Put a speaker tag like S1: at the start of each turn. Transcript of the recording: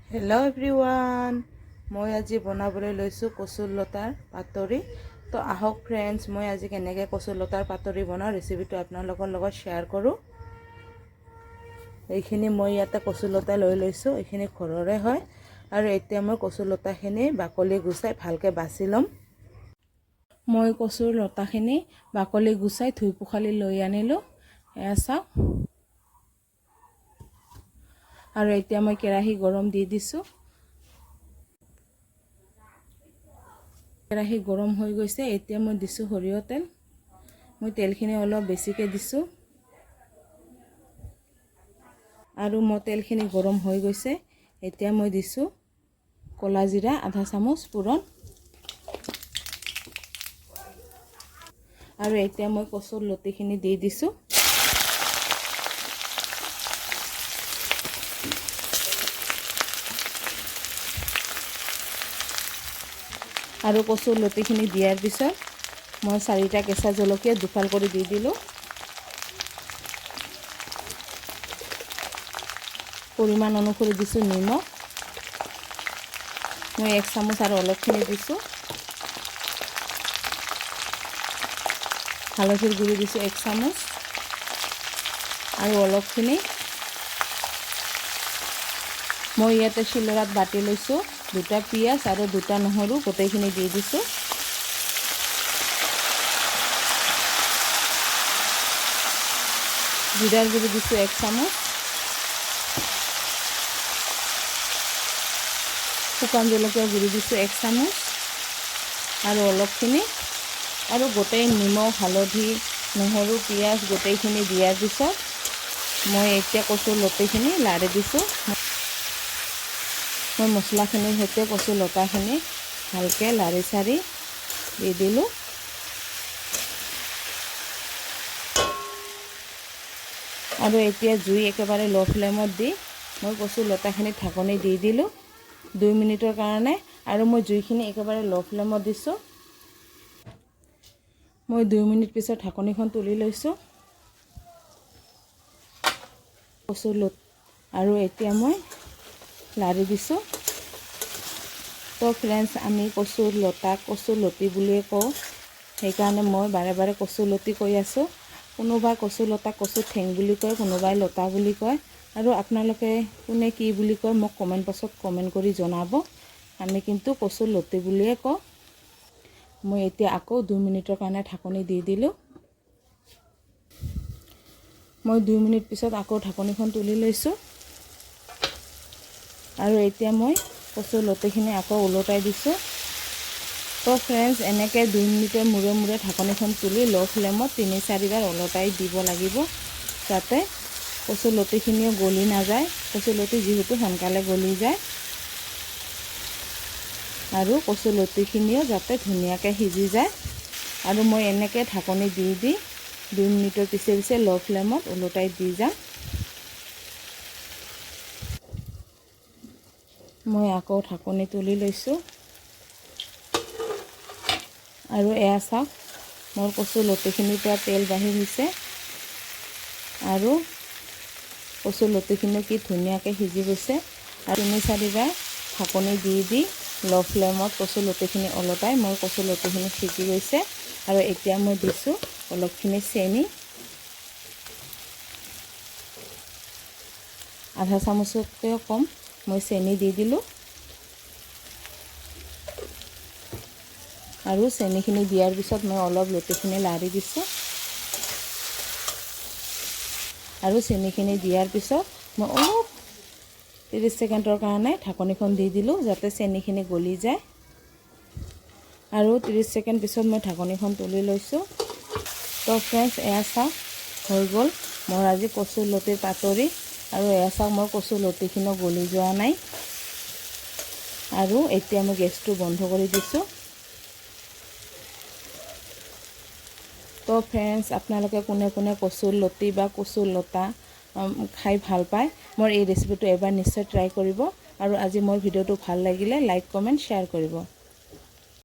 S1: Hello' everyone, মই আজি বনাবলৈ লৈছোঁ কচুৰ লতাৰ পাতৰি। তো আহক ফ্ৰেণ্ডছ, মই আজি কেনেকৈ কচুৰ লতাৰ পাতৰি বনাওঁ ৰেচিপিটো আপোনালোকৰ লগত শ্বেয়াৰ কৰোঁ। এইখিনি মই ইয়াতে কচুৰ লতা লৈ লৈছোঁ, এইখিনি ঘৰৰে হয়। আৰু এতিয়া মই কচুৰ লতাখিনি বাকলি গুচাই ভালকৈ বাছি ল'ম। মই কচুৰ লতাখিনি বাকলি গুচাই ধুই পখালি লৈ আনিলোঁ, এয়া চাওক। আৰু এতিয়া মই কেৰাহী গৰম দি দিছোঁ। কেৰাহী গৰম হৈ গৈছে, এতিয়া মই দিছোঁ সৰিয়হ তেল। মই তেলখিনি অলপ বেছিকৈ দিছোঁ। আৰু মই তেলখিনি গৰম হৈ গৈছে, এতিয়া মই দিছোঁ ক'লা জিৰা আধা চামুচ পূৰণ। আৰু এতিয়া মই কচুৰ লতিখিনি দি দিছোঁ। আৰু কচুৰ লতিখিনি দিয়াৰ পিছত মই 4টা কেঁচা জলকীয়া দুফাল কৰি দি দিলোঁ। পৰিমাণ অনুসৰি দিছোঁ নিমখ, মই 1 চামুচ আৰু অলপখিনি দিছোঁ। হালধিৰ গুড়ি দিছোঁ 1 চামুচ আৰু অলপখিনি। মই ইয়াতে শিলৰাত বাটি লৈছোঁ, 2টা পিঁয়াজ আৰু 2টা নহৰু গোটেইখিনি দি দিছোঁ। জিৰাৰ গুড়ি দিছোঁ 1 চামুচ, শুকান জলকীয়া গুড়ি দিছোঁ 1 চামুচ আৰু অলপখিনি। আৰু গোটেই নিমখ হালধি নহৰু পিঁয়াজ গোটেইখিনি দিয়াৰ পিছত মই এতিয়া কচুৰ লতিখিনি লাৰি দিছোঁ। মই মছলাখিনিৰ সৈতে কচুৰ লতাখিনি ভালকৈ লাৰি চাৰি দি দিলোঁ। আৰু এতিয়া জুই একেবাৰে ল' ফ্লেমত দি মই কচুৰ লতাখিনি ঢাকনি দি দিলোঁ 2 মিনিটৰ কাৰণে। আৰু মই জুইখিনি একেবাৰে ল' ফ্লেমত দিছোঁ। মই 2 মিনিট পিছত ঢাকনিখন তুলি লৈছোঁ কচুৰ লত। আৰু এতিয়া মই লাৰি দিছোঁ। তো ফ্ৰেণ্ডছ, আমি কচুৰ লতাক কচুৰ লতি বুলিয়ে কওঁ, সেইকাৰণে মই বাৰে বাৰে কচুৰ লতি কৈ আছোঁ। কোনোবাই কচুৰ লতাক কচুৰ ঠেং বুলি কয়, কোনোবাই লতা বুলি কয়। আৰু আপোনালোকে কোনে কি বুলি কয় মোক কমেণ্ট বক্সত কমেণ্ট কৰি জনাব। আমি কিন্তু কচুৰ লতি বুলিয়ে কওঁ। মই এতিয়া আকৌ 2 মিনিটৰ কাৰণে ঢাকনি দি দিলোঁ। মই 2 মিনিট পিছত আকৌ ঢাকনিখন তুলি লৈছোঁ। আৰু এতিয়া মই কচুৰ লতিখিনি আকৌ ওলটাই দিছোঁ। তো ফ্ৰেণ্ডছ, এনেকৈ 2 মিনিটৰ মূৰে মূৰে ঢাকনিখন তুলি ল' ফ্লেমত 3-4 বাৰ ওলটাই দিব লাগিব, যাতে কচুৰ লতিখিনিও গলি নাযায়। কচুৰ লতি যিহেতু সোনকালে গলি যায়। আৰু কচুৰ লতিখিনিও যাতে ধুনীয়াকৈ সিজি যায়। আৰু মই এনেকৈ ঢাকনি দি 2 মিনিটৰ পিছে পিছে ল' ফ্লেমত ওলটাই দি যাম। মই আকৌ ঢাকনি তুলি লৈছোঁ। আৰু এয়া চাওক, মোৰ কচুৰ লতিখিনিৰ পৰা তেল বাঢ়ি গৈছে। আৰু কচুৰ লতিখিনি কি ধুনীয়াকৈ সিজি গৈছে। আৰু 3-4 বাৰ ঢাকনি দি ল' ফ্লেমত কচুৰ লতিখিনি ওলটাই মোৰ কচুৰ লতিখিনি সিজি গৈছে। আৰু এতিয়া মই দিছোঁ অলপখিনি চেনি, আধা চামুচতকৈও কম মই চেনি দি দিলোঁ। আৰু চেনিখিনি দিয়াৰ পিছত মই অলপ লতিখিনি লাৰি দিছোঁ। আৰু চেনিখিনি দিয়াৰ পিছত মই অলপ 30 ছেকেণ্ডৰ কাৰণে ঢাকনিখন দি দিলোঁ, যাতে চেনিখিনি গলি যায়। আৰু 30 ছেকেণ্ড পিছত মই ঢাকনিখন তুলি লৈছোঁ। তো ফ্ৰেণ্ডছ, এয়া চাওক, হৈ গ'ল মোৰ আজি কচুৰ লতিৰ পাতৰি। আৰু এয়া চাওক, মোৰ কচুৰ লতিখিনিও গলি যোৱা নাই। আৰু এতিয়া মই গেছটো বন্ধ কৰি দিছোঁ। তো ফ্ৰেণ্ডছ, আপোনালোকে কোনে কোনে কচুৰ লতি বা কচুৰ লতা খাই ভাল পায়, মোৰ এই ৰেচিপিটো এবাৰ নিশ্চয় ট্ৰাই কৰিব। আৰু আজি মোৰ ভিডিঅ'টো ভাল লাগিলে লাইক কমেণ্ট শ্বেয়াৰ কৰিব।